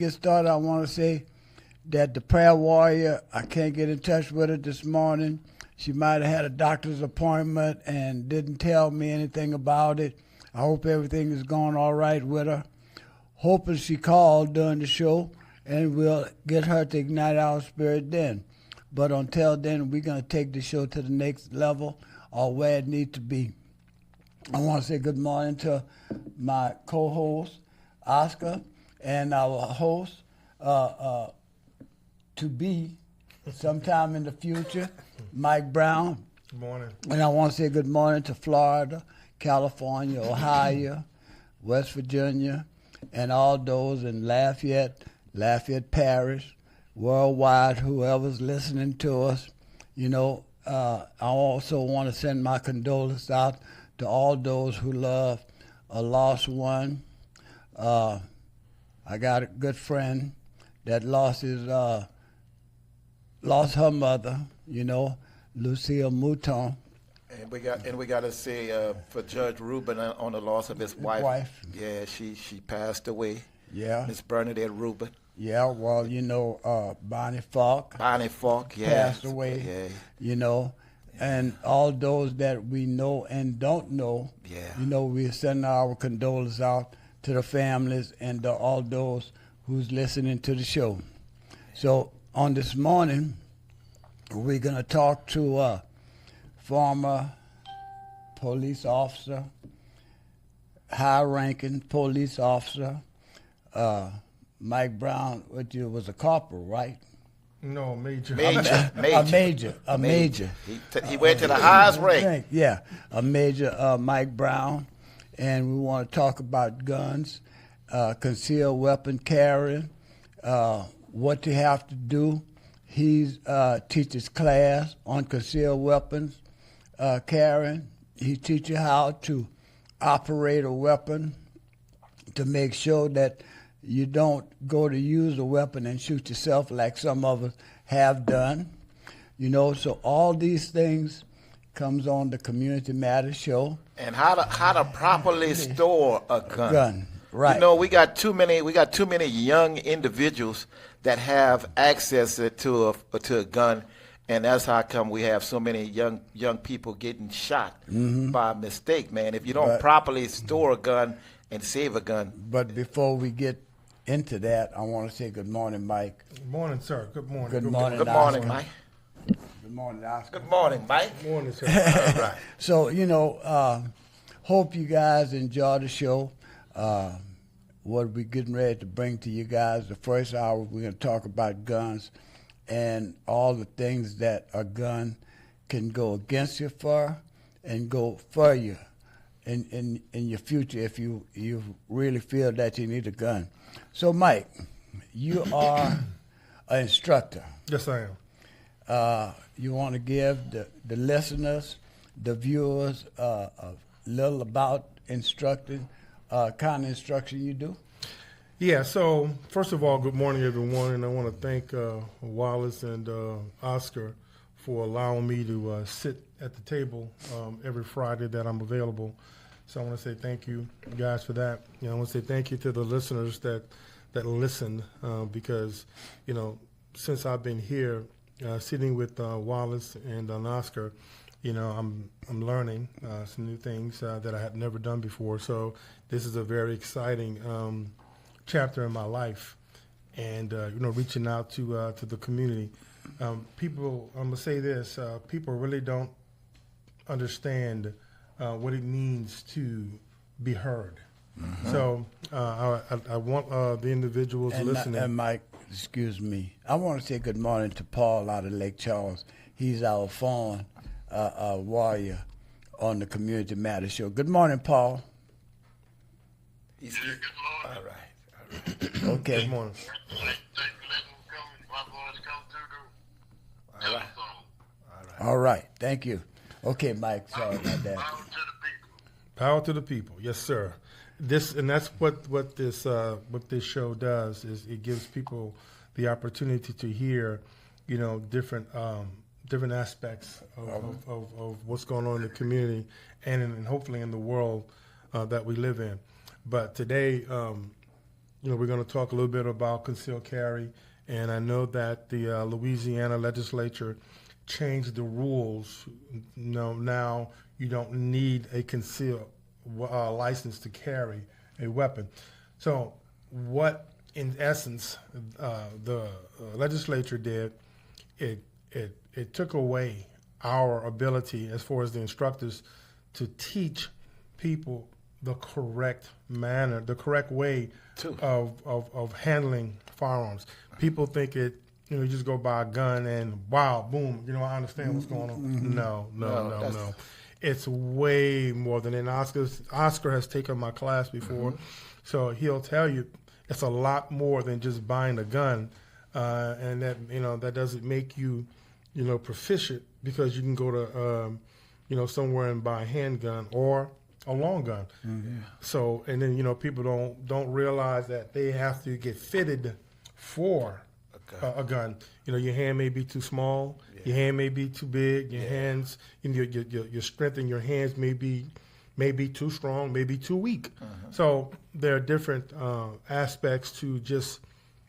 Get started, I want to say that the prayer warrior, I can't get in touch with her this morning. She might have had a doctor's appointment and didn't tell me anything about it. I hope everything is going all right with her. Hoping she called during the show and we'll get her to ignite our spirit then. But until then, we're going to take the show to the next level or where it needs to be. I want to say good morning to my co-host, Oscar, and our host, to be sometime in the future, Mike Brown. Good morning. And I want to say good morning to Florida, California, Ohio, West Virginia, and all those in Lafayette Parish, worldwide, whoever's listening to us. I also want to send my condolences out to all those who love a lost one. I got a good friend that lost her mother, Lucille Mouton. And we got to say for Judge Rubin on the loss of his wife. Yeah, she passed away. Yeah. Miss Bernadette Rubin. Yeah, well, Bonnie Falk. Bonnie Falk, yeah. Passed away. Yeah. And all those that we know and don't know. Yeah. We send our condolences out to the families and all those who's listening to the show. So on this morning, we're going to talk to a former police officer, high-ranking police officer, Mike Brown, which was a corporal, right? No, major. A major. He went to the highest rank. Yeah, a major, Mike Brown. And we want to talk about guns, concealed weapon carrying, what you have to do. He teaches class on concealed weapons carrying. He teaches you how to operate a weapon to make sure that you don't go to use a weapon and shoot yourself like some of us have done. So all these things comes on the Community Matters show. And how to properly store a gun. Right. We got too many young individuals that have access to a gun, and that's how come we have so many young people getting shot by mistake, man. If you don't properly store a gun and save a gun. But before we get into that, I want to say good morning, Mike. Good morning, sir. Good morning. Good morning, Good morning, Mike. Good morning, Oscar. Good morning, Mike. Good morning, sir. All right. So, hope you guys enjoy the show. What we're getting ready to bring to you guys, the first hour, we're going to talk about guns and all the things that a gun can go against you for and go for you in your future if you really feel that you need a gun. So, Mike, you are an instructor. Yes, I am. You want to give the listeners, the viewers, a little about instructing, kind of instruction you do? Yeah, so first of all, good morning, everyone. And I want to thank Wallace and Oscar for allowing me to sit at the table every Friday that I'm available. So I want to say thank you guys for that. I want to say thank you to the listeners that listen because, since I've been here sitting with Wallace and Oscar, I'm learning some new things that I had never done before. So this is a very exciting chapter in my life, and reaching out to the community. People, I'm gonna say this: people really don't understand what it means to be heard. Mm-hmm. So I want the individuals listening. And Mike, excuse me, I want to say good morning to Paul out of Lake Charles. He's our phone warrior on the Community Matters show. Good morning, Paul. Good morning. All right. Okay. Good morning. Thanks for letting my voice come through the telephone. All right. Thank you. Okay, Mike. Sorry about that. Power to the people. Power to the people. Yes, sir. That's what this show does is it gives people the opportunity to hear, different aspects of what's going on in the community and hopefully in the world that we live in. But today, we're going to talk a little bit about concealed carry, and I know that the Louisiana legislature changed the rules. Now you don't need a concealed license to carry a weapon. So what, in essence, the legislature did, it took away our ability, as far as the instructors, to teach people the correct manner, the correct way of handling firearms. People think you just go buy a gun and wow, boom, I understand what's going on. No. It's way more than that. Oscar has taken my class before, so he'll tell you it's a lot more than just buying a gun, and that doesn't make you, proficient, because you can go to, somewhere and buy a handgun or a long gun. So, and then, people don't realize that they have to get fitted for a gun. Your hand may be too small, your hand may be too big, your hands, your strength in your hands may be too strong, may be too weak. So there are different aspects to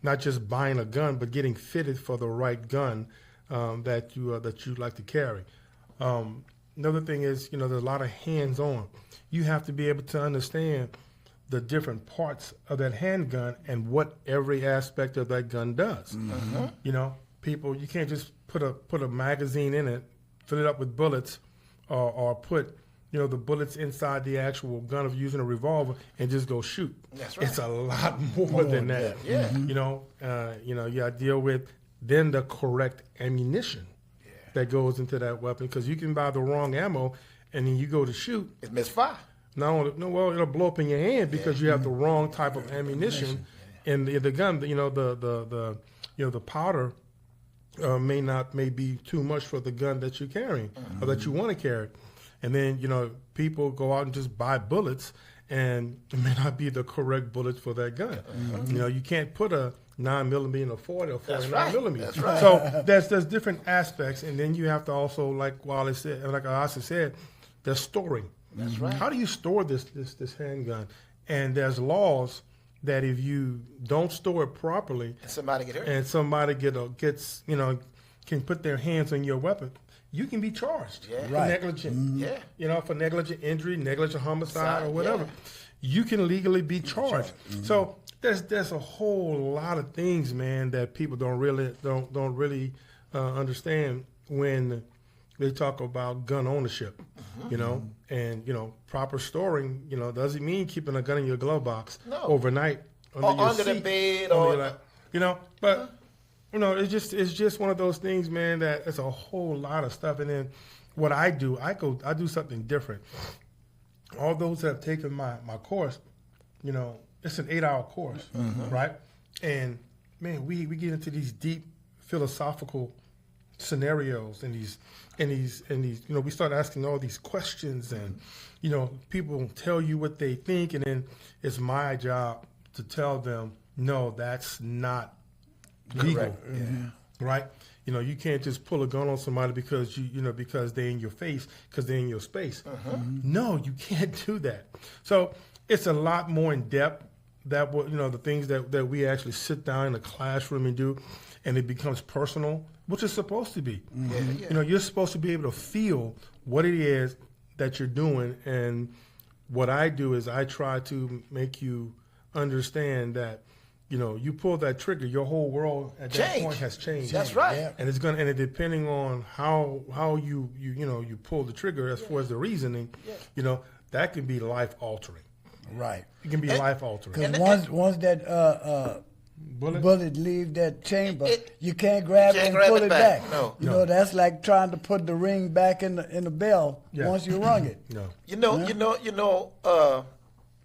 not just buying a gun, but getting fitted for the right gun that you like to carry. Another thing is, there's a lot of hands-on. You have to be able to understand the different parts of that handgun and what every aspect of that gun does. People, you can't just put a magazine in it, fill it up with bullets, or put the bullets inside the actual gun of using a revolver and just go shoot. That's right. It's a lot more than that. Yeah. You got to deal with then the correct ammunition that goes into that weapon, because you can buy the wrong ammo and then you go to shoot. It misfire. It'll blow up in your hand because you have the wrong type of ammunition in the gun. The powder may be too much for the gun that you're carrying or that you want to carry. And then, people go out and just buy bullets, and it may not be the correct bullets for that gun. You can't put a 9mm in a 40 or 49mm. That's right. So there's different aspects, and then you have to also, like Wally said, like Asa said, there's storing. That's right. How do you store this handgun? And there's laws that if you don't store it properly, And somebody get hurt. and somebody can put their hands on your weapon, you can be charged for Right. negligent. For negligent injury, negligent homicide, or whatever. You can legally be charged. So there's a whole lot of things, man, that people don't really understand when they talk about gun ownership. And proper storing, doesn't mean keeping a gun in your glove box overnight Under the bed, or but it's just one of those things, man, that it's a whole lot of stuff. And then what I do something different. All those that have taken my course, it's an 8-hour course, right? And man, we get into these deep philosophical scenarios and these we start asking all these questions, and people tell you what they think, and then it's my job to tell them, no, that's not legal, right? You can't just pull a gun on somebody because because they're in your face, because they're in your space. No, you can't do that. So it's a lot more in depth. That the things that we actually sit down in a classroom and do, and it becomes personal, which is supposed to be. You're supposed to be able to feel what it is that you're doing, and what I do is I try to make you understand that you pull that trigger, your whole world at that point has changed. That's right. And it's depending on how you pull the trigger, as far as the reasoning, that can be life altering. Right. It can be life altering. Because once that bullet leave that chamber, you can't grab it and pull it back. No. That's like trying to put the ring back in the bell once you rung it. No. A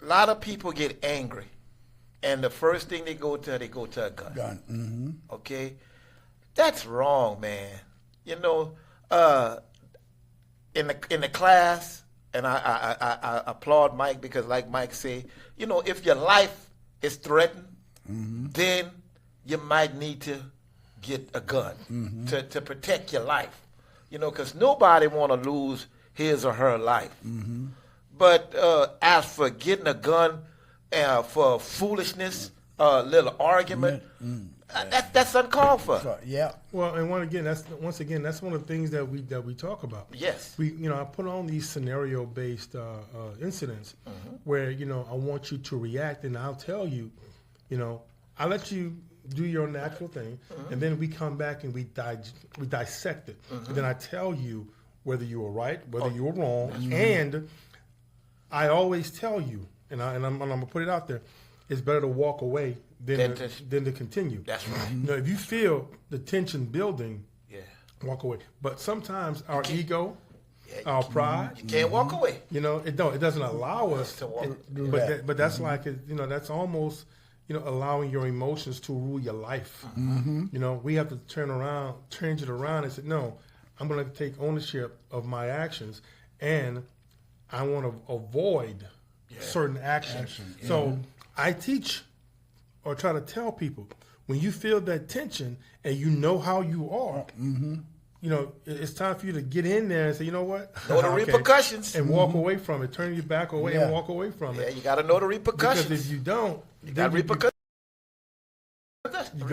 lot of people get angry, and the first thing they go to a gun. Mm-hmm. Okay, that's wrong, man. In the class, and I applaud Mike, because, like Mike say, if your life is threatened, then you might need to get a gun to protect your life. Because nobody want to lose his or her life. But as for getting a gun for foolishness, little argument. That's uncalled for. So, yeah. Well, and that's one of the things that we talk about. Yes. I put on these scenario based incidents where I want you to react, and I'll tell you, I let you do your natural thing, and then we come back and we dissect it, and then I tell you whether you were right, whether you were wrong, and I always tell you, and I'm gonna put it out there, it's better to walk away than to continue. That's right. If you feel the tension building, Yeah. walk away. But sometimes our ego, our pride, You can't walk away. it doesn't allow us To walk. but that's like that's almost allowing your emotions to rule your life. We have to change it around and say, no, I'm going to take ownership of my actions, and I want to avoid certain actions. So I teach or try to tell people, when you feel that tension and you know how you are, it's time for you to get in there and say, you know what? Know the repercussions. And walk away from it. Turn your back away and walk away from Yeah, it. you got to know the repercussions. Because if you don't, got then repercussions. you're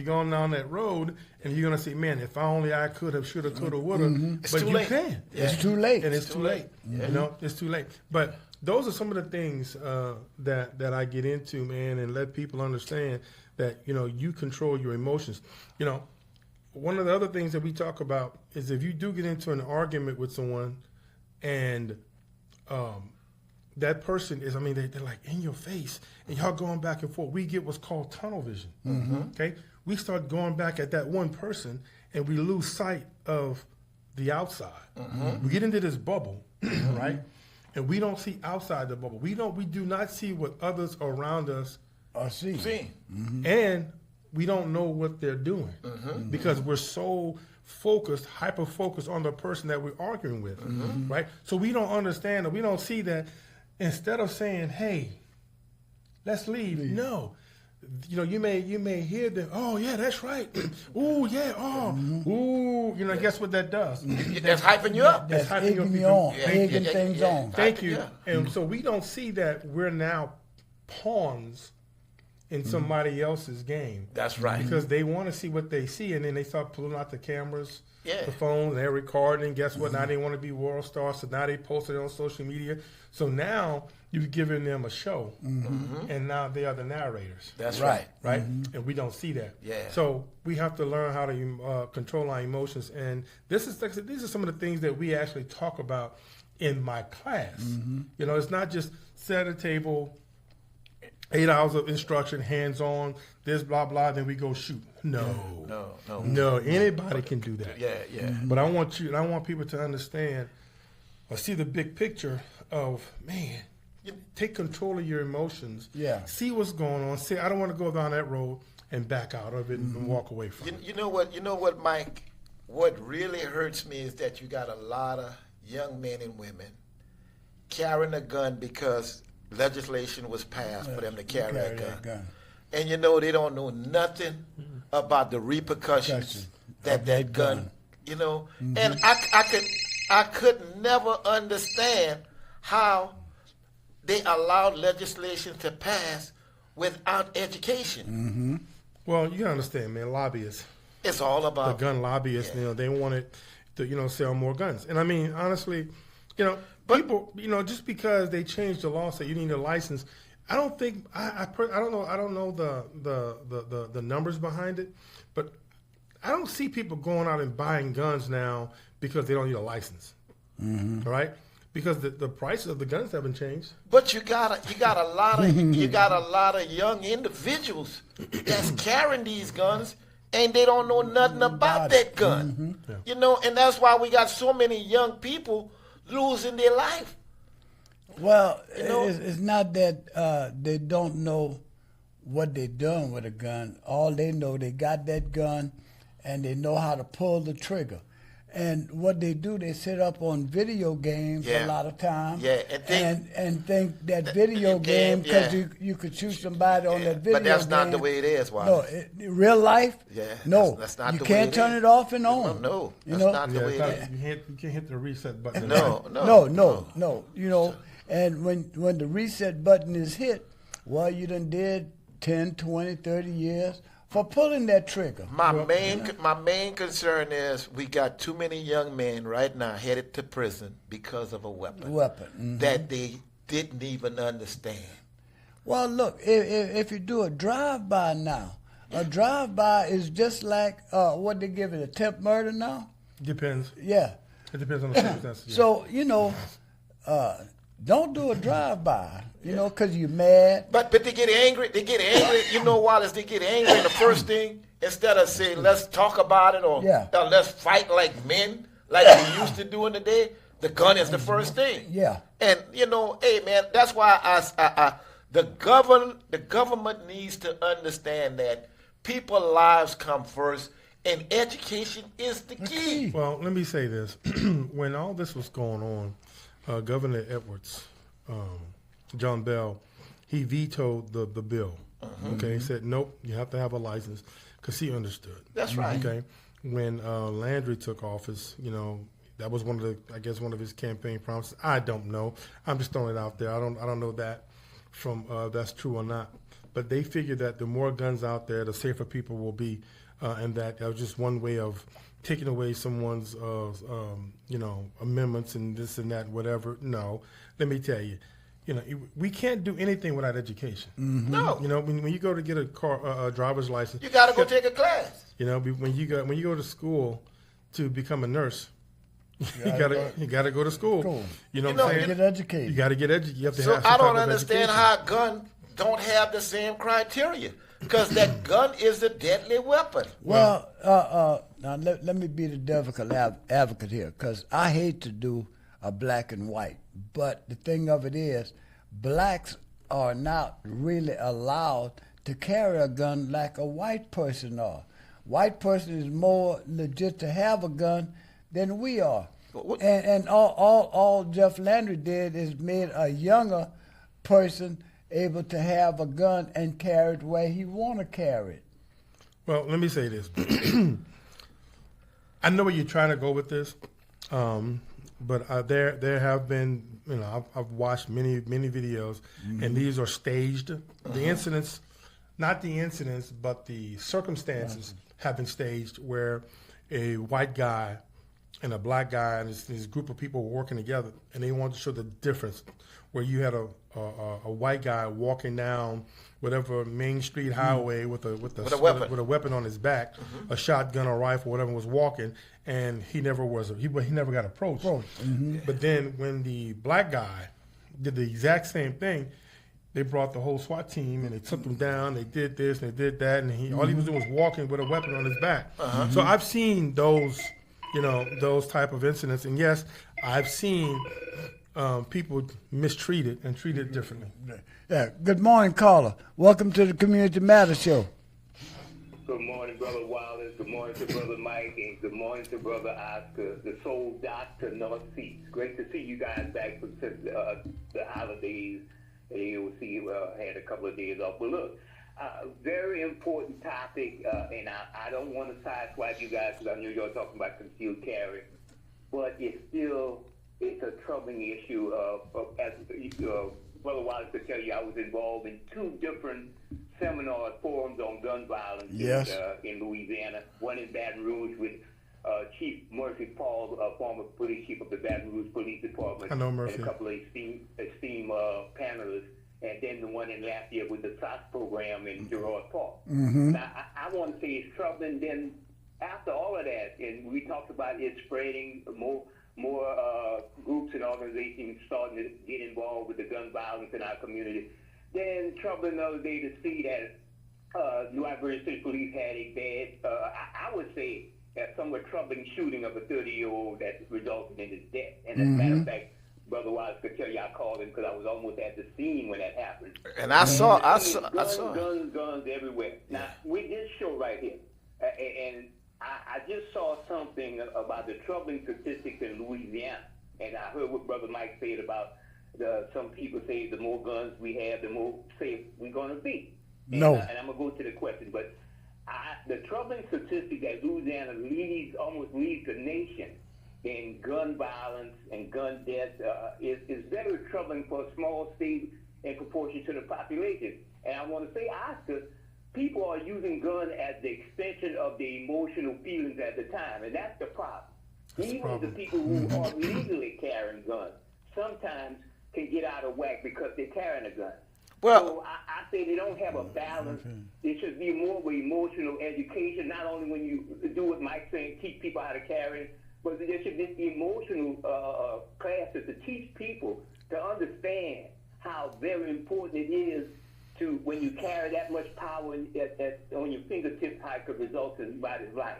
going down that road, and you're gonna say, man, if only I could have, should have, could have, would have. It's But too you late. can. It's too late. And it's too late. Yeah. It's too late. But those are some of the things that I get into, man, and let people understand that you control your emotions. One of the other things that we talk about is if you do get into an argument with someone, and that person is, they're like in your face, and y'all going back and forth. We get what's called tunnel vision. Okay, we start going back at that one person, and we lose sight of the outside. We get into this bubble, right? And we don't see outside the bubble. We do not see what others around us I see. See, and we don't know what they're doing because we're so hyper focused on the person that we're arguing with, right? So we don't understand, or we don't see that. Instead of saying, "Hey, let's leave," no, you may hear them. Oh yeah, that's right. Ooh yeah. Oh, ooh. Guess what that does? that's hyping you up. That's hyping your egging me people. on, Yeah, egging yeah, things yeah. on. Thank you. Yeah. And so we don't see that we're now pawns in somebody else's game. That's right. Because they want to see what they see, and then they start pulling out the cameras, Yeah. the phones, and they're recording. And guess what? Now they want to be world stars, so now they post it on social media. So now you've given them a show, and now they are the narrators. That's right. Right? And we don't see that. Yeah. So we have to learn how to control our emotions. And these are some of the things that we actually talk about in my class. It's not just set a table, 8 hours of instruction, hands-on, this, blah, blah, then we go shoot. No, anybody can do that. Yeah. But I want people to understand or see the big picture of, man, take control of your emotions. Yeah. See what's going on. Say, I don't want to go down that road and back out of it and walk away from it. You know what, Mike? What really hurts me is that you got a lot of young men and women carrying a gun because legislation was passed for them to carry a gun. And they don't know nothing about the repercussions that gun. And I could never understand how they allowed legislation to pass without education. Well, you understand, man, lobbyists. It's all The about gun lobbyists, they wanted to, sell more guns. And honestly, people, just because they changed the law, say you need a license, I don't think I don't know the numbers behind it, but I don't see people going out and buying guns now because they don't need a license. All right? Because the prices of the guns haven't changed. But you got a lot of young individuals that's carrying these guns and they don't know nothing about that gun. And that's why we got so many young people losing their life. Well, it's not that they don't know what they're doing with a gun. All they know, they got that gun, and they know how to pull the trigger. And what they do, they sit up on video games a lot of times. Yeah, and think that video game, because you could shoot somebody on that video game. But that's not the way it is, Wallace. No, in real life, no. That's not you the can't way it turn is. it off and on. No, that's know? not the way it is. You can't hit the reset button. No. And when the reset button is hit, well, you done did 10, 20, 30 years for pulling that trigger. My main concern is we got too many young men right now headed to prison because of a weapon that they didn't even understand. Well, look, if you do a drive-by now, a drive-by is just like what they give it, attempt murder now? Depends. Yeah. It depends on the circumstances. Yeah. So, don't do a drive-by, because you're mad. But they get angry. They get angry. You know, Wallace, they get angry. And the first thing, instead of saying, let's talk about it or let's fight like men, like we used to do in the day, the gun is the first thing. Yeah. And, hey, man, that's why the government needs to understand that people's lives come first, and education is the key. Well, let me say this. When all this was going on, Governor Edwards, John Bell, he vetoed the bill. Okay, he said, nope, you have to have a license, because he understood. That's right. Okay, when Landry took office, that was one of his campaign promises. I don't know. I'm just throwing it out there. I don't know that from that's true or not. But they figured that the more guns out there, the safer people will be, and that was just one way of taking away someone's, amendments and this and that, whatever. No, let me tell you, we can't do anything without education. No. When you go to get a driver's license, you got to go take a class. When you go to school to become a nurse, you gotta go to school. Cool. You know what I'm saying? Get educated. You got to get educated. You have to So have some I don't type of understand education. how a gun don't have the same criteria, because that gun is a deadly weapon. Well, now let me be the devil's advocate here, because I hate to do a black and white. But the thing of it is, blacks are not really allowed to carry a gun like a white person are. White person is more legit to have a gun than we are. And all Jeff Landry did is made a younger person able to have a gun and carry it where he want to carry it. Well, let me say this. I know where you're trying to go with this, but there have been, I've watched many videos, and these are staged. The incidents, not the incidents, but the circumstances have been staged where a white guy and a black guy and this group of people were working together, and they wanted to show the difference, where you had a white guy walking down whatever main street highway with a weapon on his back, a shotgun or rifle, whatever, was walking, and he never got approached. But then when the black guy did the exact same thing, they brought the whole SWAT team and they took him down. They did this and they did that, and all he was doing was walking with a weapon on his back. So I've seen those type of incidents, and yes, I've seen people mistreated and treated differently. Yeah. Good morning, caller. Welcome to the Community Matters Show. Good morning, Brother Wallace. Good morning to Brother Mike, and good morning to Brother Oscar, the Soul Doctor North Seas. Great to see you guys back since the holidays. And you'll see you had a couple of days off. But look, very important topic, and I don't want to sideswipe you guys because I know you're talking about concealed carry, but it's a troubling issue. As Brother Wallace could tell you, I was involved in 2 different seminar forums on gun violence in Louisiana. One in Baton Rouge with Chief Murphy Paul, former police chief of the Baton Rouge Police Department. I know Murphy. And a couple of esteemed panelists. And then the one in Lafayette with the SOS program in Girard Park. Now, I want to say it's troubling. Then after all of that, and we talked about it spreading, more groups and organizations starting to get involved with the gun violence in our community. Then troubling the other day to see that New Ivory City Police had a bad, I would say, a somewhat troubling shooting of a 30-year-old that resulted in his death. And as a matter of fact, Brother Wallace could tell you I called him because I was almost at the scene when that happened. And I saw guns everywhere. Now, with this show right here, and I just saw something about the troubling statistics in Louisiana, and I heard what Brother Mike said about some people say the more guns we have, the more safe we're going to be. And I'm going to go to the question, but the troubling statistic that Louisiana almost leads the nation in gun violence and gun deaths is very troubling for a small state in proportion to the population. And I want to say, Oscar, people are using guns as the extension of the emotional feelings at the time, and that's the problem. Even the people who are legally carrying guns sometimes can get out of whack because they're carrying a gun. Well, So I say they don't have a balance. There should be more of an emotional education, not only when you do what Mike's saying, teach people how to carry, but there should be emotional classes to teach people to understand how very important it is to, when you carry that much power on your fingertips, how it could result in somebody's life.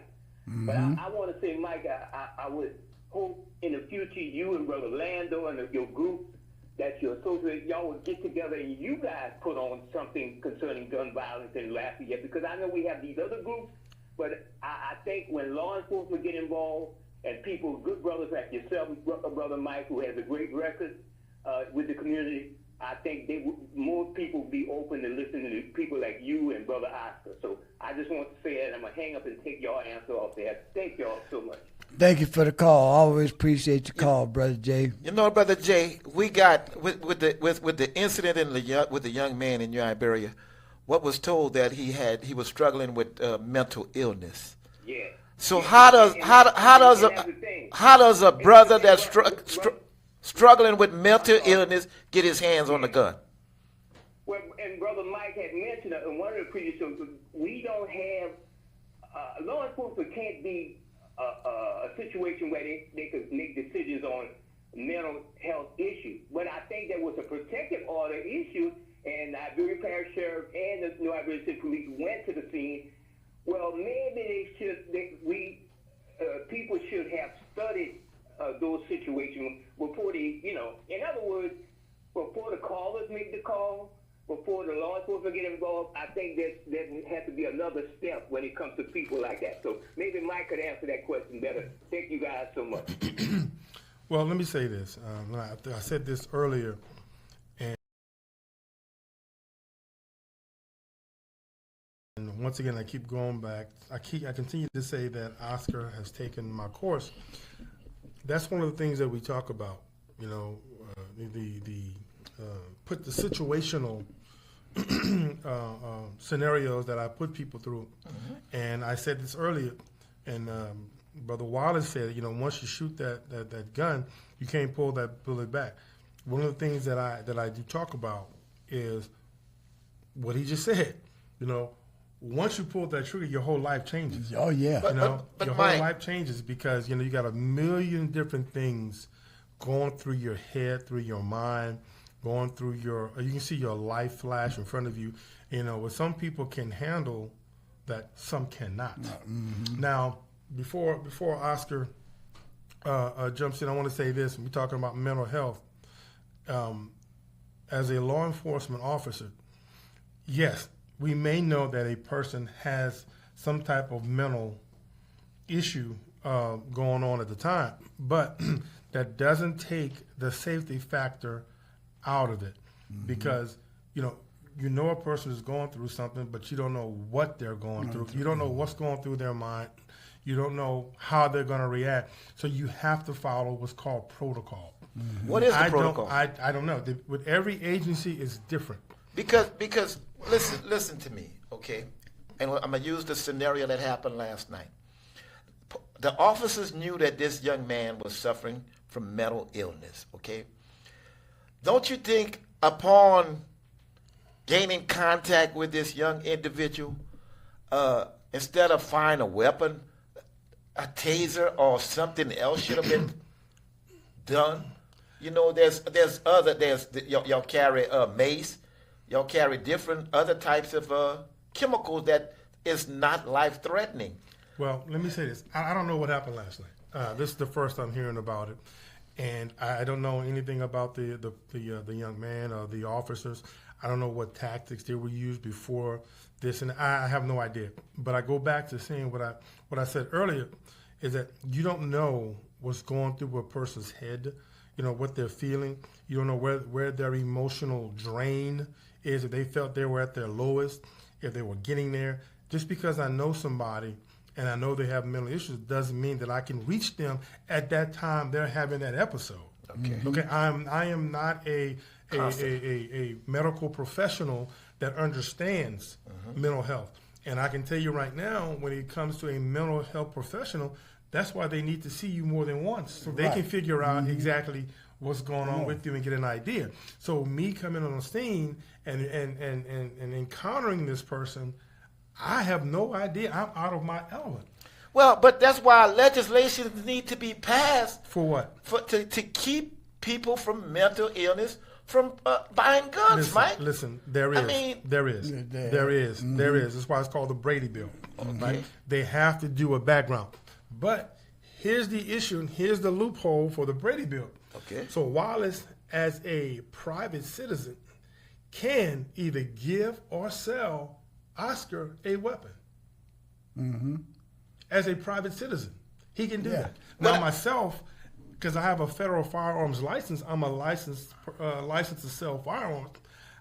But I want to say, Mike, I would hope in the future you and Brother Lando and your group that you're associated, y'all would get together and you guys put on something concerning gun violence in Lafayette, because I know we have these other groups, but I think when law enforcement get involved and people, good brothers like yourself, Brother Mike, who has a great record with the community, I think more people will be open to listening to people like you and Brother Oscar. So I just want to say that. I'm going to hang up and take your answer off there. Thank y'all so much. Thank you for the call. Always appreciate your call, Brother Jay. You know, Brother Jay, we got with the incident with the young man in Iberia, what was told that he was struggling with mental illness. Yeah. So how does a brother that's struggling with mental illness get his hands on the gun? Well, and Brother Mike had mentioned in one of the previous shows, we don't have law enforcement can't be a situation where they could make decisions on mental health issues. But I think there was a protective order issue, and Iberia Parish Sheriff and the New Iberia City Police went to the scene. Well, maybe people should have studied those situations before they, in other words, before the callers make the call, before the law enforcement get involved. I think there has to be another step when it comes to people like that. So maybe Mike could answer that question better. Thank you guys so much. Well, let me say this. I said this earlier, and once again, I keep going back. I continue to say that Oscar has taken my course. That's one of the things that we talk about. Put the situational scenarios that I put people through. And I said this earlier, and Brother Wallace said, once you shoot that gun, you can't pull that bullet back. One of the things that I do talk about is what he just said. Once you pull that trigger, your whole life changes. Oh, yeah. But your whole life changes because, you got a million different things going through your head, through your mind, going through you can see your life flash in front of you. What some people can handle that some cannot. Mm-hmm. Now, before Oscar jumps in, I want to say this. We're talking about mental health. As a law enforcement officer, yes, we may know that a person has some type of mental issue going on at the time, but that doesn't take the safety factor out of it. Mm-hmm. Because you know a person is going through something, but you don't know what they're going through. You don't know what's going through their mind. You don't know how they're going to react. So you have to follow what's called protocol. Mm-hmm. What is the protocol? I don't know. With every agency, it's different. Because listen to me, okay? And I'm going to use the scenario that happened last night. The officers knew that this young man was suffering from mental illness, okay? Don't you think upon gaining contact with this young individual, instead of firing a weapon, a taser or something else should have been done? Y'all carry mace, y'all carry different other types of chemicals that is not life-threatening. Well, let me say this. I don't know what happened last night. This is the first I'm hearing about it. And I don't know anything about the young man or the officers. I don't know what tactics they were used before this, and I have no idea. But I go back to saying what I said earlier, is that you don't know what's going through a person's head, what they're feeling. You don't know where their emotional drain is, if they felt they were at their lowest, if they were getting there. Just because I know somebody and I know they have mental issues doesn't mean that I can reach them at that time they're having that episode. Okay. Okay. I am not a medical professional that understands mental health. And I can tell you right now, when it comes to a mental health professional, that's why they need to see you more than once, so they can figure out exactly what's going on with you and get an idea. So me coming on the scene and encountering this person, I have no idea. I'm out of my element. Well, but that's why legislation need to be passed For what? to keep people from mental illness from buying guns, Mike. Listen, there is. I mean, there is. There is. There is. That's why it's called the Brady Bill. Okay. They have to do a background. But here's the issue, and here's the loophole for the Brady Bill. Okay. So Wallace, as a private citizen, can either give or sell Oscar a weapon. As a private citizen, he can do that. Now, myself, because I have a federal firearms license, I'm a licensed to sell firearms.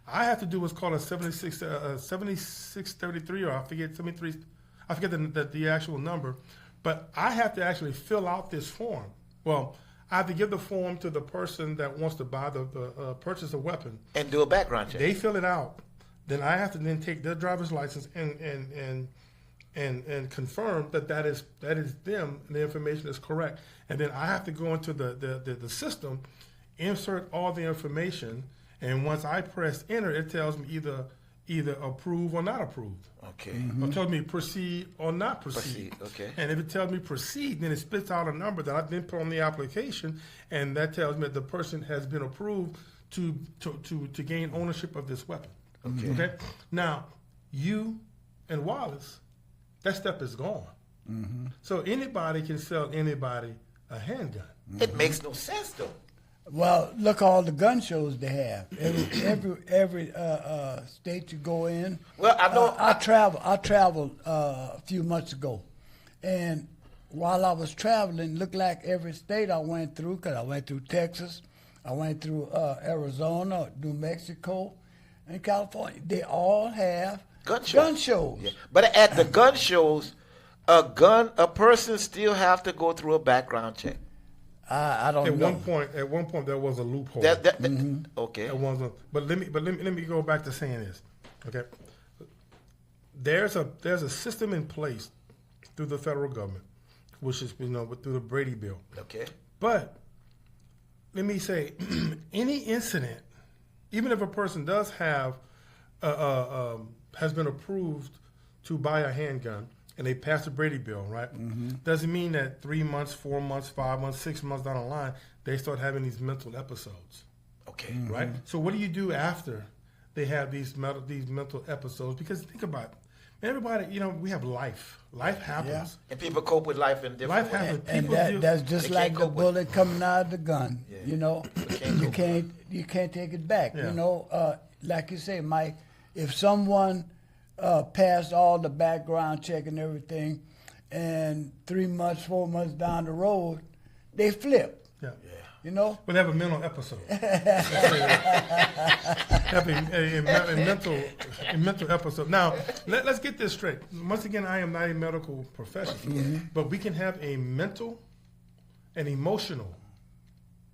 I have to do what's called a 7633, or I forget 73. I forget the actual number, but I have to actually fill out this form. Well, I have to give the form to the person that wants to buy purchase a weapon and do a background check. They fill it out. Then I have to then take their driver's license and confirm that is them and the information is correct. And then I have to go into the system, insert all the information, and once I press enter, it tells me either approve or not approved. Okay. It tells me proceed or not proceed. Okay. And if it tells me proceed, then it spits out a number that I then put on the application, and that tells me that the person has been approved to gain ownership of this weapon. Okay. Now, you and Wallace, that step is gone. So anybody can sell anybody a handgun. It makes no sense, though. Well, look all the gun shows they have. Every state you go in. Well, I know I traveled a few months ago, and while I was traveling, looked like every state I went through, because I went through Texas, I went through Arizona, New Mexico, and California. They all have gun shows. Yeah. But at the gun shows, a person still have to go through a background check. I don't know. At one point, there was a loophole. Okay. It wasn't. But let me go back to saying this. Okay. There's a system in place through the federal government, which is through the Brady Bill. Okay. But let me say, any incident, even if a person does have has been approved to buy a handgun, and they pass the Brady Bill, right? Doesn't mean that 3 months, 4 months, 5 months, 6 months down the line, they start having these mental episodes. Okay. Right? So what do you do after they have these mental episodes? Because think about it. Everybody, we have life. Life happens. Yeah. And people cope with life in different Life ways. happens. And People that's just they like can't the cope with bullet coming out of the gun. Yeah. You can't take it back. Yeah. Like you say, Mike, if someone passed all the background check and everything, and 3 months, 4 months down the road, they flip. Yeah. But they have a mental episode. Have a mental episode. Now, let's get this straight. Once again, I am not a medical professional, but we can have a mental and emotional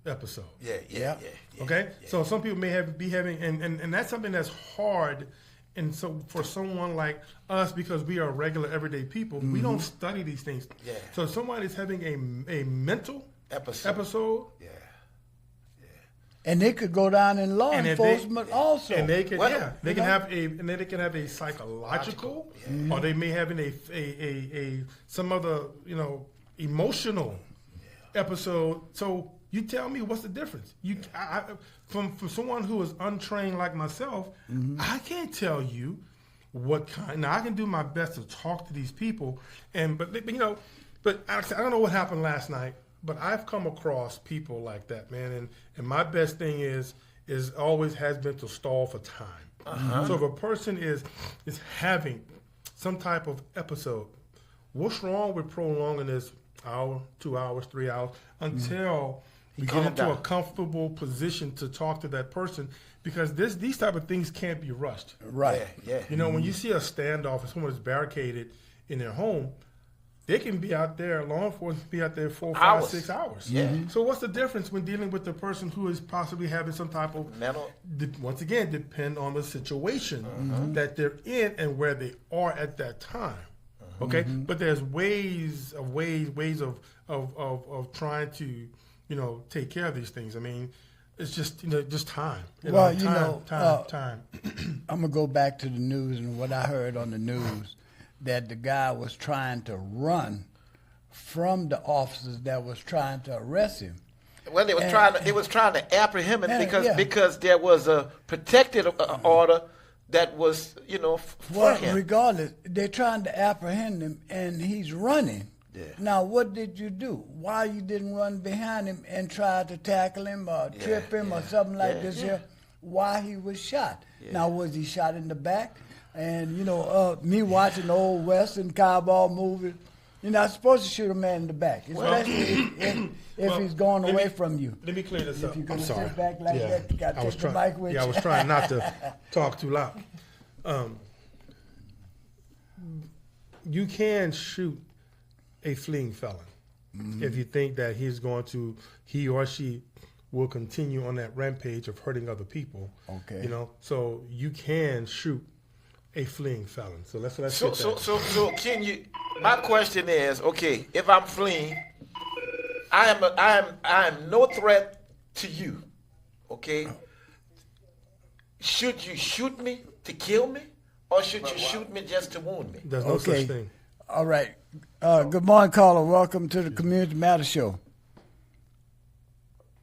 episode. Yeah. Okay? So some people may be having, and that's something that's hard. And so for someone like us, because we are regular everyday people, we don't study these things. Yeah. So if someone is having a mental episode, and they could go down in law and if they- enforcement also. and they can Well, can have a psychological, or they may have some other emotional episode. So you tell me, what's the difference? From someone who is untrained like myself, I can't tell you what kind. Now I can do my best to talk to these people, but I don't know what happened last night. But I've come across people like that, man, and my best thing is always has been to stall for time. So if a person is having some type of episode, what's wrong with prolonging this hour, 2 hours, 3 hours until we get into a comfortable position to talk to that person? Because these type of things can't be rushed. Right. Yeah. When you see a standoff and someone is barricaded in their home, they can be out there. Law enforcement be out there 4, 5, Hours. 6 hours. Yeah. So what's the difference when dealing with the person who is possibly having some type of Mental- once again, depend on the situation that they're in and where they are at that time. Okay, but there's ways of trying to, take care of these things. I mean, it's just just time. Time. I'm gonna go back to the news and what I heard on the news that the guy was trying to run from the officers that was trying to arrest him. Well, they was trying to apprehend him Yeah. because there was a protected order that was for Well, him. regardless, they're trying to apprehend him, and he's running. Yeah. Now, what did you do? Why you didn't run behind him and try to tackle him or trip him or something like this here? Why he was shot? Now, was he shot in the back? And me watching the old Western cowboy movies, you're not supposed to shoot a man in the back, especially if he's going away from you. Let me clear this If up. you're I'm gonna sorry. sit back like that, you gotta take the mic with I you. was trying not to talk too loud. You can shoot a fleeing felon if you think that he or she will continue on that rampage of hurting other people. Okay. So you can shoot a fleeing felon. So let's So get that. so can you? My question is, okay, if I'm fleeing, I am no threat to you. Okay. Should you shoot me to kill me, or should you shoot me just to wound me? There's no such thing. All right. Good morning, caller. Welcome to the Community Matter Show.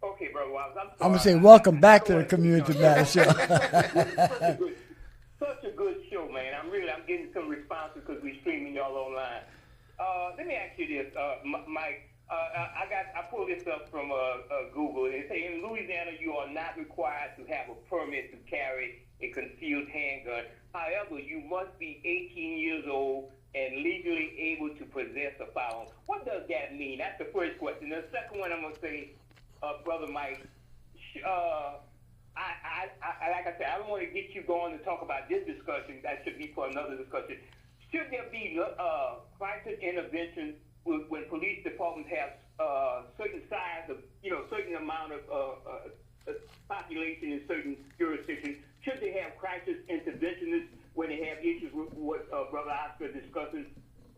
Okay, Brother Wallace. I'm going to say welcome back to the Community Matter Show. Such a good show, man. I'm getting some responses because we're streaming y'all online. Let me ask you this, Mike. I pulled this up from Google. It say in Louisiana you are not required to have a permit to carry a concealed handgun. However, you must be 18 years old and legally able to possess a firearm. What does that mean? That's the first question. The second one I'm gonna say, Brother Mike. Like I said, I don't want to get you going to talk about this discussion. That should be for another discussion. Should there be crisis intervention when police departments have certain size of, certain amount of population in certain jurisdictions? Should they have crisis interventionists when they have issues with what Brother Oscar is discussing?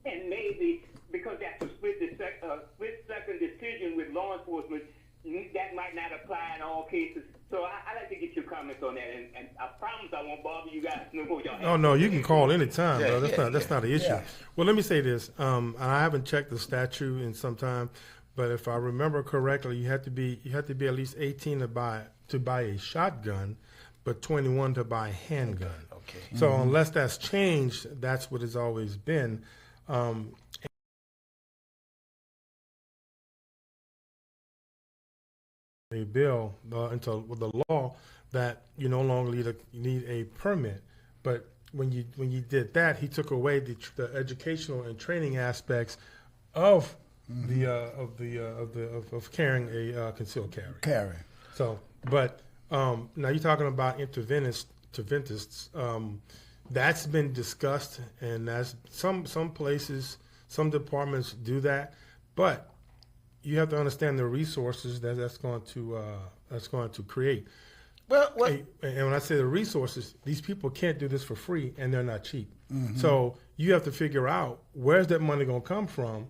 And maybe because that's a split-second decision with law enforcement, that might not apply in all cases. So I'd like to get your comments on that, and I promise I won't bother you guys no more. Oh no, you can call anytime, bro. That's not an issue. Yeah. Well, let me say this. I haven't checked the statute in some time, but if I remember correctly, you have to be at least 18 to buy a shotgun, but 21 to buy a handgun. Okay. So unless that's changed, that's what it's always been. A bill into the law that you no longer need a permit, but when you did that, he took away the educational and training aspects of of carrying a concealed carry. Carry. So, but now you're talking about interventists. That's been discussed, and that's some places, some departments do that, but you have to understand the resources that's going to create. Well, And when I say the resources, these people can't do this for free, and they're not cheap. So you have to figure out where's that money going to come from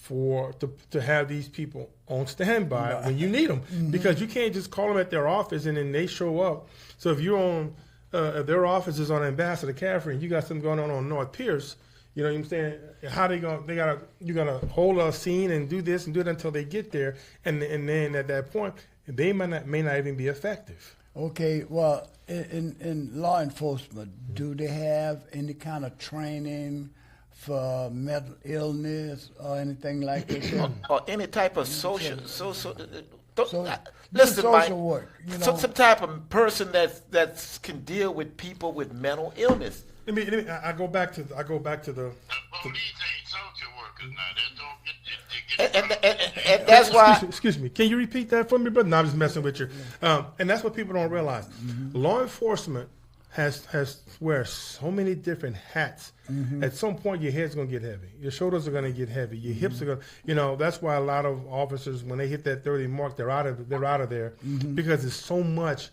to have these people on standby when you need them, because you can't just call them at their office and then they show up. So if you're on if their office is on Ambassador Caffrey and you got something going on North Pierce, you know what I'm saying? How you gotta hold a scene and do this and do it until they get there, and then at that point they may not even be effective. Okay, well, in law enforcement, do they have any kind of training for mental illness or anything like that? or any type of social. Listen, Listen, social Mike. work, Some type of person that can deal with people with mental illness. Let me. I go back to the. The police ain't social workers now. They don't get And that's why. Excuse me. Can you repeat that for me, brother? No, I'm just messing with you. And that's what people don't realize. Law enforcement wears so many different hats. At some point, your head's going to get heavy. Your shoulders are going to get heavy. Your hips are going to, that's why a lot of officers, when they hit that 30 mark, they're out of there because there's so much,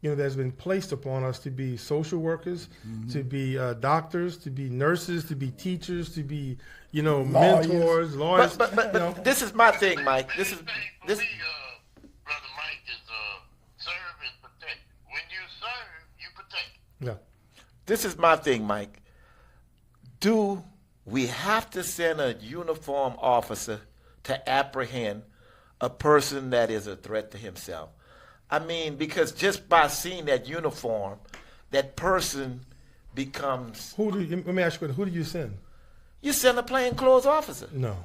that's been placed upon us to be social workers, to be doctors, to be nurses, to be teachers, to be, mentors, lawyers. But this is my thing, Mike. This is For this. me, Brother Mike, is serve and protect. When you serve, you protect. Yeah. This is my thing, Mike. Do we have to send a uniformed officer to apprehend a person that is a threat to himself? I mean, because just by seeing that uniform, that person becomes. Let me ask you, who do you send? You send a plainclothes officer. No,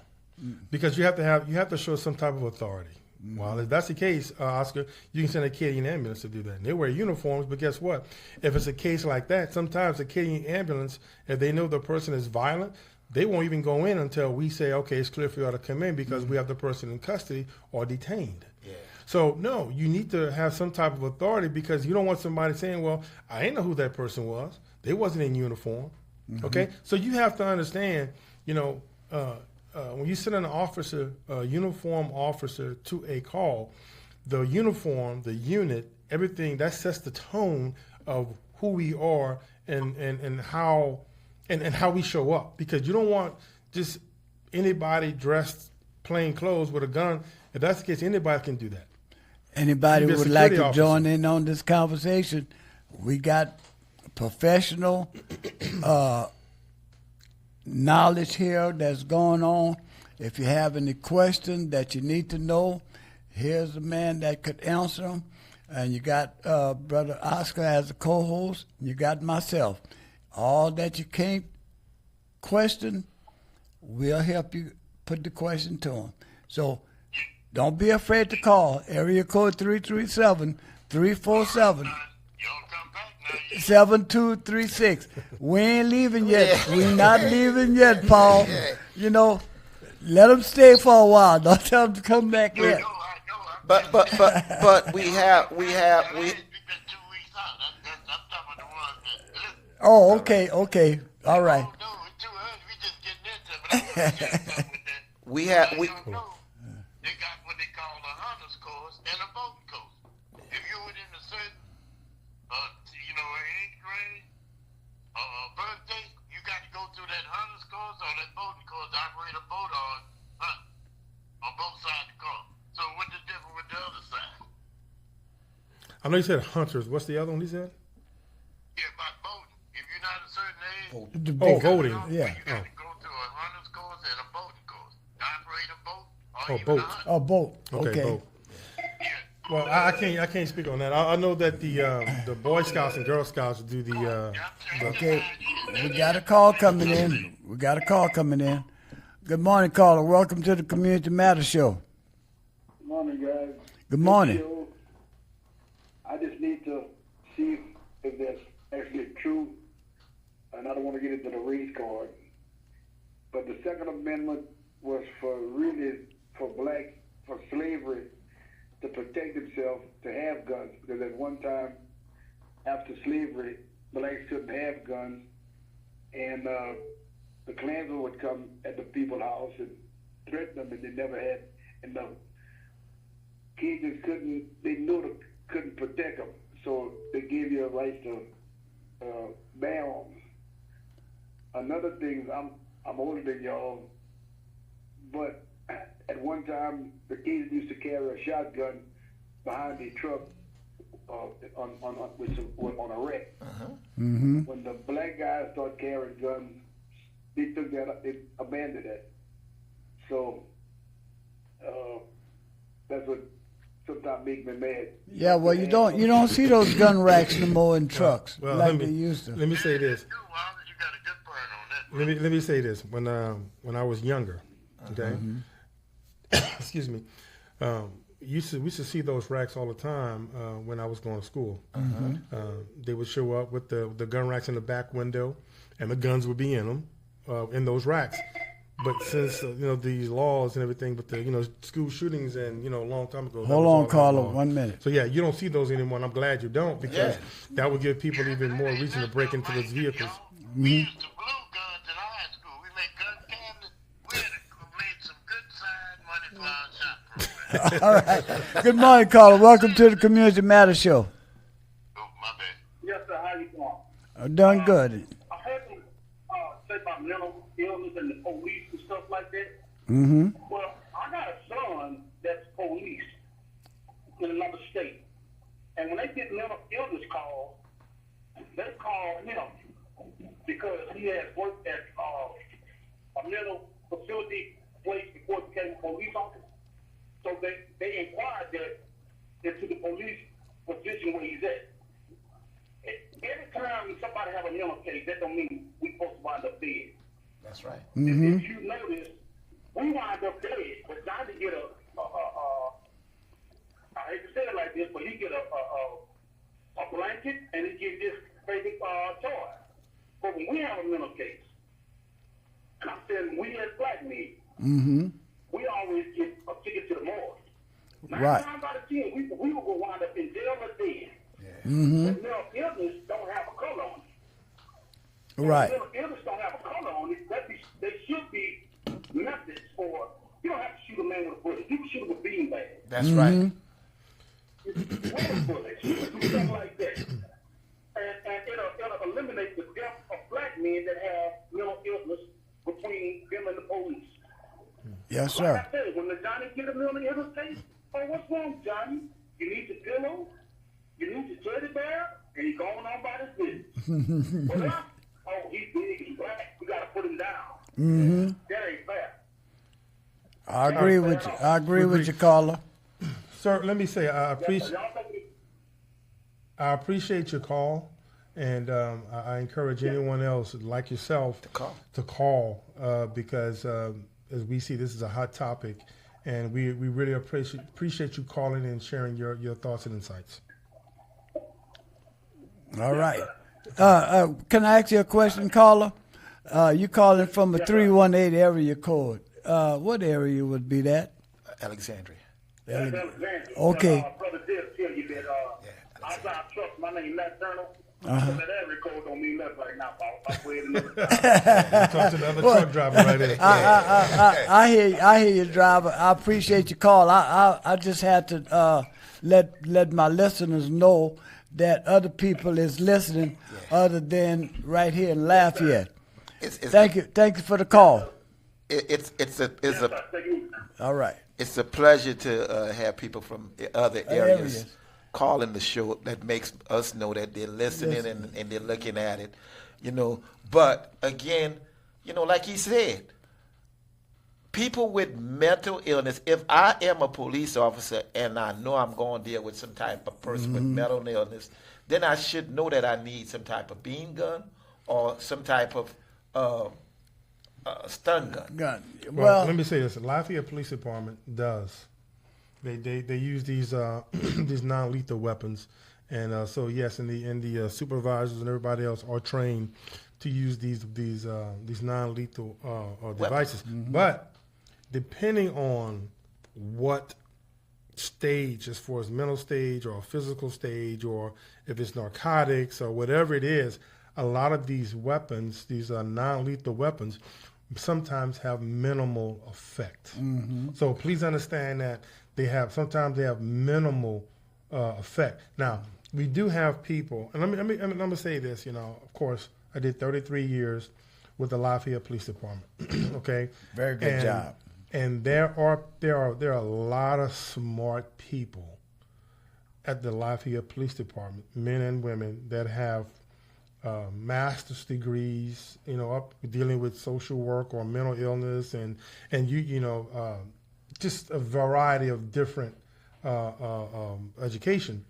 because you have to show some type of authority. Well, if that's the case, Oscar, you can send a Acadian ambulance to do that. And they wear uniforms, but guess what? If it's a case like that, sometimes the Acadian ambulance, if they know the person is violent, they won't even go in until we say, okay, it's clear for you to come in because we have the person in custody or detained. Yeah. So, no, you need to have some type of authority because you don't want somebody saying, well, I didn't know who that person was. They wasn't in uniform. Okay? So you have to understand, when you send an officer, a uniform officer to a call, the uniform, the unit, everything, that sets the tone of who we are and how we show up. Because you don't want just anybody dressed plain clothes with a gun. If that's the case, anybody can do that. Anybody You be a would like security to officer. join in on this conversation? We got professional knowledge here that's going on. If you have any question that you need to know, here's a man that could answer them. And you got Brother Oscar as a co-host. You got myself. All that you can't question, we'll help you put the question to him. So don't be afraid to call. Area code 337-347. Y'all come back now. 7236. We ain't leaving yet. We not leaving yet, Paul. Let them stay for a while. Don't tell them to come back yet. I know. But we have We've been 2 weeks out. I'm talking about the ones that listen. Oh, okay. All right. No, it's too early. We just getting into it. But I'm gonna share something with that. we Y'all know they got what they call a hunter's course and a boating course. If you're within a certain, age grade, birthday, you got to go through that hunter's course or that boating course to operate a boat or hunt on both sides of the car. So what's the difference with the other side? I know you said hunters. What's the other one he said? Yeah, by boating. If you're not a certain age, The Oh, big- voting. Yeah. you got to go through a hunter's course and a boating course. To operate a boat or Oh, even boat. a hunt. Oh, boat. Okay, Okay. both. Well, I can't speak on that. I know that the Boy Scouts and Girl Scouts do the Okay. We got a call coming in. Good morning, caller. Welcome to the Community Matters Show. Morning, guys. Good morning. Show. I just need to see if that's actually true, and I don't want to get into the race card. But the Second Amendment was for slavery to protect themselves to have guns, because at one time after slavery, blacks couldn't have guns, and the Klansmen would come at the people's house and threaten them, and they never had enough. Kids just couldn't protect them, so they gave you a right to bear arms. Another thing, I'm older than y'all, but at one time the kids used to carry a shotgun behind their truck on a wreck. Mm-hmm. When the black guys started carrying guns, they abandoned that. So that's what sometimes makes me mad. Yeah, well, you don't see those gun racks no more in trucks well, like they used to. let me say this. You, Wallace, you got a good point on that. Let me say this. When I was younger, okay, excuse me, we used to see those racks all the time when I was going to school. They would show up with the gun racks in the back window, and the guns would be in them in those racks. But since these laws and everything, but the school shootings and a long time ago. Hold on, Carla, 1 minute. So yeah, you don't see those anymore, and I'm glad you don't, because that would give people even more reason to break into those vehicles. We used to glue guns in high school. We made gun cabinets. We had made some good side money for our shop program. All right. Good morning, Carla. Welcome to the Community Matters Show. Oh, my bad. Yes, sir. How you doing? I'm doing good. I heard them say about mental illness and the police and stuff like that. Mm-hmm. Well, I got a son that's police in another state. And when they get mental illness calls, they call him because he has worked at a mental facility place before he became a police officer. So they inquired that into the police position where he's at. Every time somebody have a mental case, that don't mean we supposed to wind up dead. That's right. Mm-hmm. If you notice, we wind up dead, but Johnny get I hate to say it like this, but he get a blanket and he get this baby toy. But when we have a mental case, and I'm saying we as black men, Mm-hmm. we always get a ticket to the morgue. 9 Right. times out of 10, we will go wind up in jail or dead. Mm-hmm. But mental illness don't have a color on it. Right. Mental illness don't have a color on it. There should be methods for. You don't have to shoot a man with a bullet. You can shoot him with a beanbag. That's right. With a bullet, do something like that, and it'll eliminate the death of black men that have mental illness between them and the police. Yes, Like sir. I said, when the Johnny get a mental illness case, what's wrong, Johnny? You need your pillow, you need your teddy bear, and he's going on about his business. Well, he's big, he's black, we got to put him down. Mm-hmm. That ain't fair. I agree with you. I agree with you, Carla. Sir, let me say I appreciate. Y'all think we- I appreciate your call, and I encourage anyone else like yourself to call because as we see, this is a hot topic, and we really appreciate you calling and sharing your thoughts and insights. All right. Can I ask you a question, Carla? You calling from a 318 area code. What area would be that? Alexandria. That's Alexandria. Okay. Brother did tell you that I drive trucks. My name is Matt Turner. Uh-huh. So that area code don't mean nothing right now, Paul. I'll go ahead and look. Talk to the other truck driver right there. I hear you, driver. I appreciate your call. I just had to let my listeners know that other people is listening, other than right here in Lafayette. Thank you for the call. It's All right. a pleasure to have people from other Areas. areas calling the show. That makes us know that they're listening and they're looking at it, But again, like he said, people with mental illness. If I am a police officer and I know I'm going to deal with some type of person with mental illness, then I should know that I need some type of beam gun or some type of stun gun. Gun. Well, let me say this: the Lafayette Police Department does. They use these these non-lethal weapons, and so yes, and the supervisors and everybody else are trained to use these non-lethal devices. But depending on what stage, as far as mental stage or physical stage, or if it's narcotics or whatever it is, a lot of these weapons, these non-lethal weapons, sometimes have minimal effect. So please understand that sometimes they have minimal effect. Now, we do have people, and let me say this. Of course, I did 33 years with the Lafayette Police Department. Okay, Very good job. And there are a lot of smart people at the Lafayette Police Department, men and women that have master's degrees, up dealing with social work or mental illness, and just a variety of different education.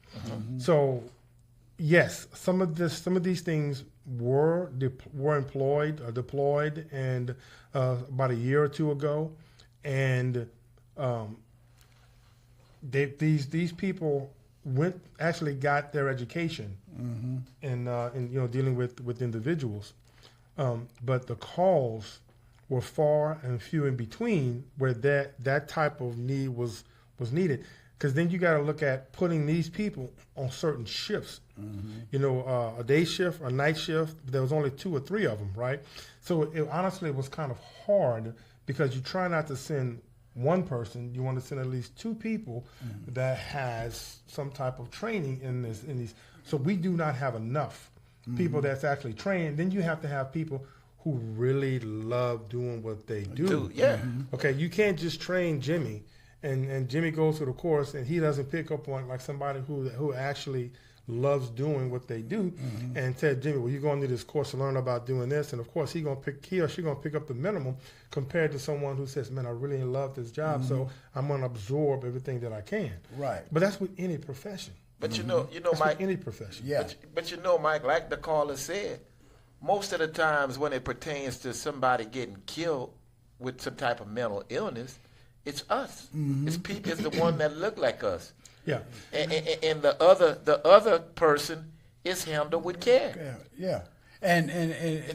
So, yes, some of these things were employed or deployed, and about a year or two ago, and these people actually got their education in dealing with individuals, but the calls were far and few in between where that type of need was needed. Because then you got to look at putting these people on certain shifts. You know, a day shift, a night shift. There was only 2 or 3 of them, right? So honestly, it was kind of hard because you try not to send one person. You want to send at least 2 people that has some type of training in these. So we do not have enough people that's actually trained. Then you have to have people who really love doing what they do. Yeah. Okay, you can't just train Jimmy, and Jimmy goes through the course and he doesn't pick up on like somebody who actually loves doing what they do, and said, Jimmy, well, you're going to do this course to learn about doing this, and of course he or she gonna pick up the minimum compared to someone who says, man, I really love this job, so I'm gonna absorb everything that I can. Right. But that's with any profession. But you know, That's Mike. with any profession. Yeah. But you know, Mike, like the caller said, most of the times when it pertains to somebody getting killed with some type of mental illness, it's us. It's people. It's the one that look like us. Yeah. And the other person is handled with care. Yeah. And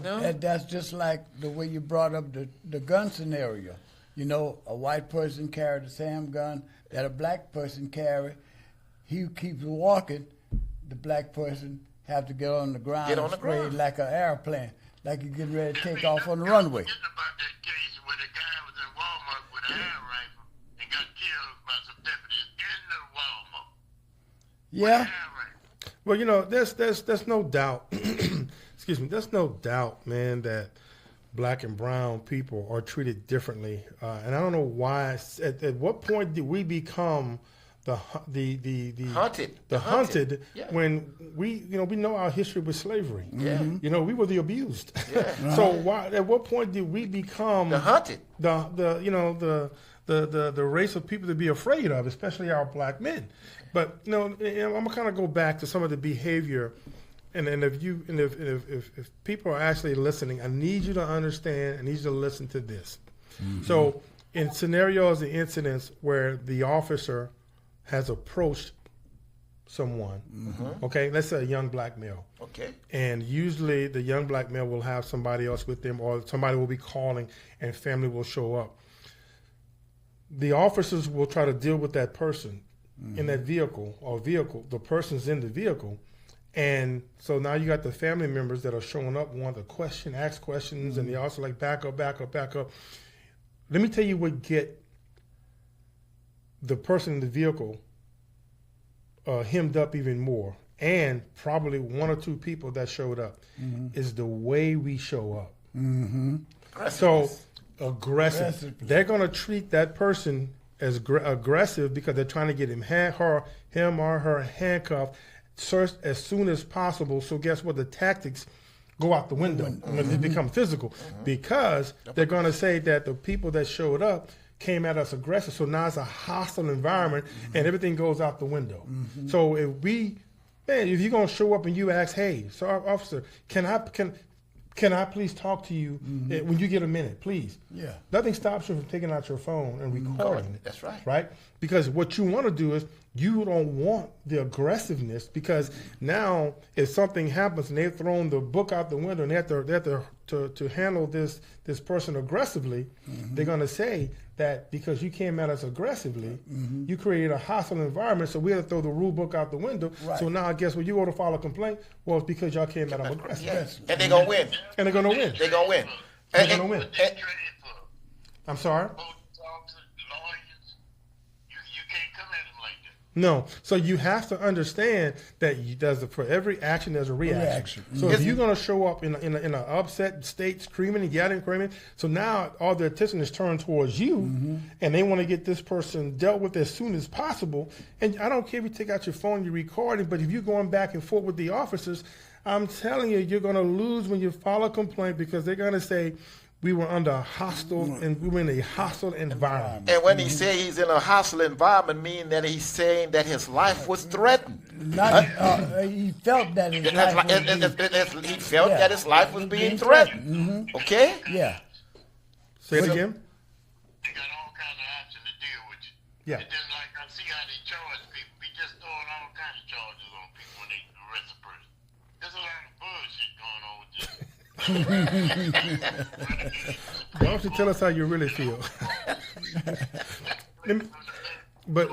know? and that's just like the way you brought up the gun scenario. You know, a white person carried the same gun that a black person carried. He keeps walking, the black person have to get on the ground Get on and the spray ground. like an airplane, like you're getting ready to take off on the runway. Forgetting about that case where the guy was in Walmart with an air rifle and got killed by some deputies in the Walmart. Yeah. Air rifle. Well, you know, there's no doubt. Excuse me. There's no doubt, man, that black and brown people are treated differently, and I don't know why. At what point did we become the Hunted. the hunted Yeah. when we know our history with slavery. Yeah. You know, we were the abused. Yeah. So why? At what point did we become The hunted. the race of people to be afraid of, especially our black men? But I'm gonna kind of go back to some of the behavior, and if people are actually listening, I need you to understand. I need you to listen to this. So in scenarios and incidents where the officer has approached someone, okay, let's say a young black male. Okay. And usually the young black male will have somebody else with them, or somebody will be calling and family will show up. The officers will try to deal with that person in that vehicle, the person's in the vehicle. And so now you got the family members that are showing up, want to ask questions, and they also like back up. Let me tell you what get the person in the vehicle hemmed up even more, and probably 1 or 2 people that showed up, is the way we show up. So aggressive. They're going to treat that person as aggressive because they're trying to get him or her handcuffed as soon as possible. So guess what? The tactics go out the window when they become physical, because they're going to say that the people that showed up came at us aggressive. So now it's a hostile environment, and everything goes out the window. So if you're going to show up and you ask, hey, sir, officer, can I please talk to you when you get a minute, please? Yeah. Nothing stops you from taking out your phone and recording it. That's right. Right? Because what you want to do is you don't want the aggressiveness, because now if something happens and they've thrown the book out the window and they have to handle this person aggressively, they're going to say that because you came at us aggressively, you created a hostile environment, so we had to throw the rule book out the window. Right. So now I guess when you go to file a complaint, well, it's because y'all came at them aggressive. Yeah. And they're going to win. And they're going to win. They're going to win. They're going to win. Trained for I'm sorry? both officers, lawyers. You can't come at them like that. No. So you have to understand that for every action, there's a reaction. So if you're going to show up in an upset state, screaming and yelling, screaming, so now all their attention is turned towards you, and they want to get this person dealt with as soon as possible. And I don't care if you take out your phone, you're recording, but if you're going back and forth with the officers, I'm telling you, you're going to lose when you file a complaint, because they're going to say, we were under a hostile, and we were in a hostile environment. And when he say he's in a hostile environment, meaning that he's saying that his life was threatened. He felt that his life was He felt that his life was being threatened. Okay? Yeah. Say it again. They got all kinds of options to deal with you. Yeah. It's just like I see how they charge people. Be just throwing all kinds of charges on people when they arrest a person. There's a lot of bullshit going on with this. Why don't you tell us how you really feel? But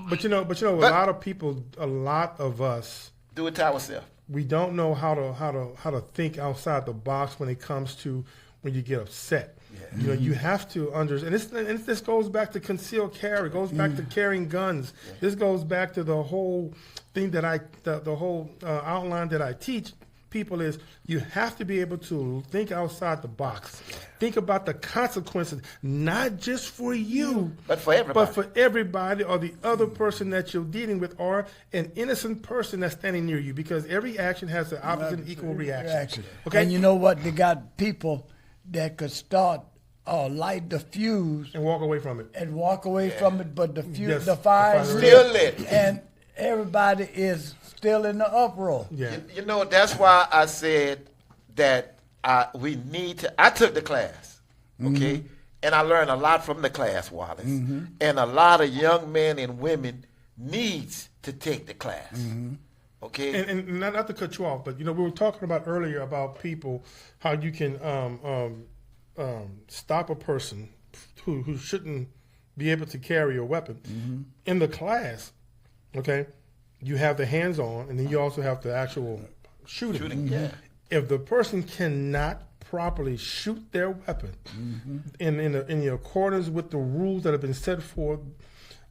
but you know, a lot of people, a lot of us, Do it to ourselves. we don't know how to think outside the box when it comes to when you get upset. You know, you have to understand. And this goes back to concealed carry. It goes back to carrying guns. This goes back to the whole thing that the whole outline that I teach people is you have to be able to think outside the box. Think about the consequences, not just for you, But for everybody. but for everybody or the other person that you're dealing with or an innocent person that's standing near you, because every action has an opposite and equal reaction. Okay? And you know what? They got people that could start light the fuse And walk away from it. and walk away from it, but the fuse, Yes, the fire the is fire Still lit. and everybody is still in the uproar. Yeah. You know, that's why I said that we need to. I took the class, okay, and I learned a lot from the class, Wallace. And a lot of young men and women needs to take the class, okay. And not to cut you off, but you know, we were talking about earlier about people, how you can stop a person who shouldn't be able to carry a weapon. In the class, okay, you have the hands-on, and then you also have the actual shooting. Yeah. If the person cannot properly shoot their weapon in accordance with the rules that have been set forth,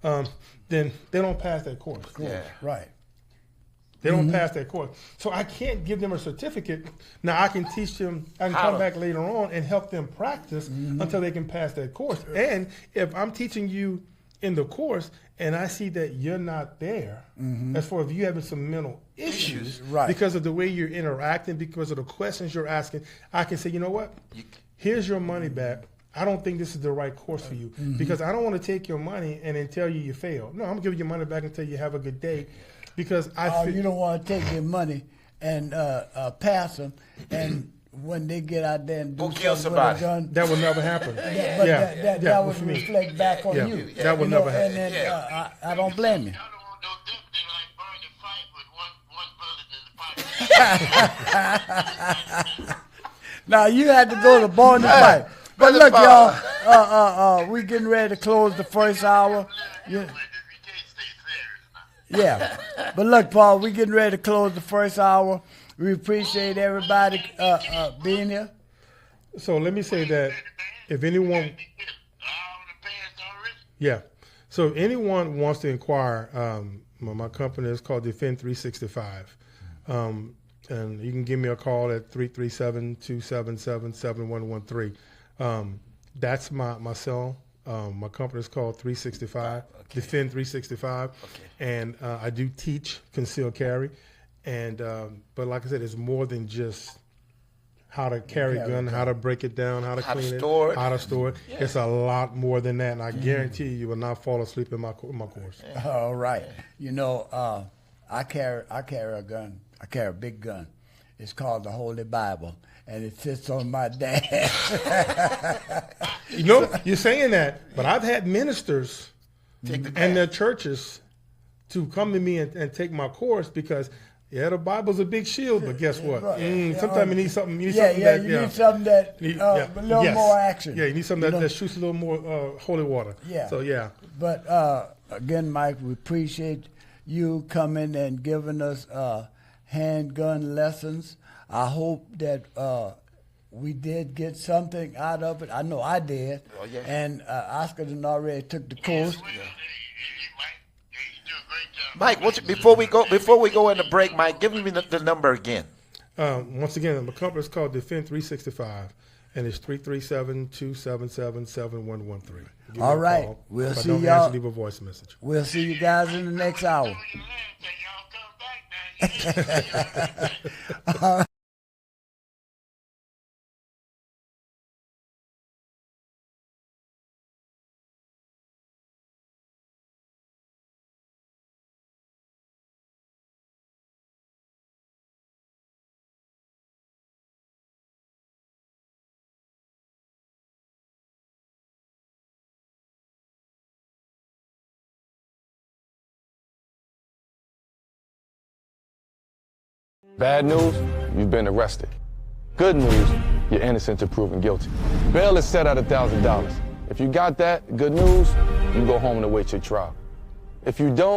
then they don't pass that course. Yeah. Right. They don't pass that course. So I can't give them a certificate. Now I can teach them, I can come back later on and help them practice until they can pass that course. And if I'm teaching you in the course and I see that you're not there, as far as you having some mental issues Right. because of the way you're interacting, because of the questions you're asking, I can say, you know what? Here's your money back. I don't think this is the right course for you because I don't want to take your money and then tell you failed. No, I'm gonna give you your money back and tell you have a good day. Because You don't want to take their money and pass them, and when they get out there and do Go kill something with a somebody. gun, that will never happen. that would for me. reflect back on Yeah, you. that would You know, never happen. And then I don't blame you. Y'all don't want no deputy like burning fight with one bullet in the pipe. Now you had to go to Born to Fight. But Brother look, Paul. y'all, we getting ready to close the first hour. If you Yeah. can't stay serious now. Yeah. But look, Paul, we getting ready to close the first hour. We appreciate everybody being here. So let me say that if anyone, All the pants already. yeah, so if anyone wants to inquire, my company is called Defend 365. And you can give me a call at 337-277-7113. That's my cell. My company is called 365, Defend 365. And I do teach concealed carry. And but like I said, it's more than just how to carry a gun, how to break it down, how to How to clean store it, it. how to store it. It's a lot more than that, and I guarantee you will not fall asleep in my course. All right. You know, I carry a gun. I carry a big gun. It's called the Holy Bible, and it sits on my dash. You know, you're saying that, but I've had ministers Take the and class. their churches to come to me and take my course because, yeah, the Bible's a big shield, but guess what? Right. Sometimes you need something. You need Yeah, something yeah, that, you need something that need- a little yes. more action. Yeah, you need something that shoots a little more holy water. Yeah. So yeah, But again, Mike, we appreciate you coming and giving us handgun lessons. I hope that we did get something out of it. I know I did. Oh, yeah. And Oscar done already took the course. Well, you do a great job. Mike, before we go into break, Mike, give me the number again. once again, the company is called Defend 365, and it's 337-277-7113. Give me All a right. call. We'll If I see don't y'all. answer, leave a voice message. We'll see you guys in the next hour. When you land, say, y'all come back now. You Bad news, you've been arrested. Good news, you're innocent until proven guilty. Bail is set at $1,000. If you got that, good news, you go home and await your trial. If you don't,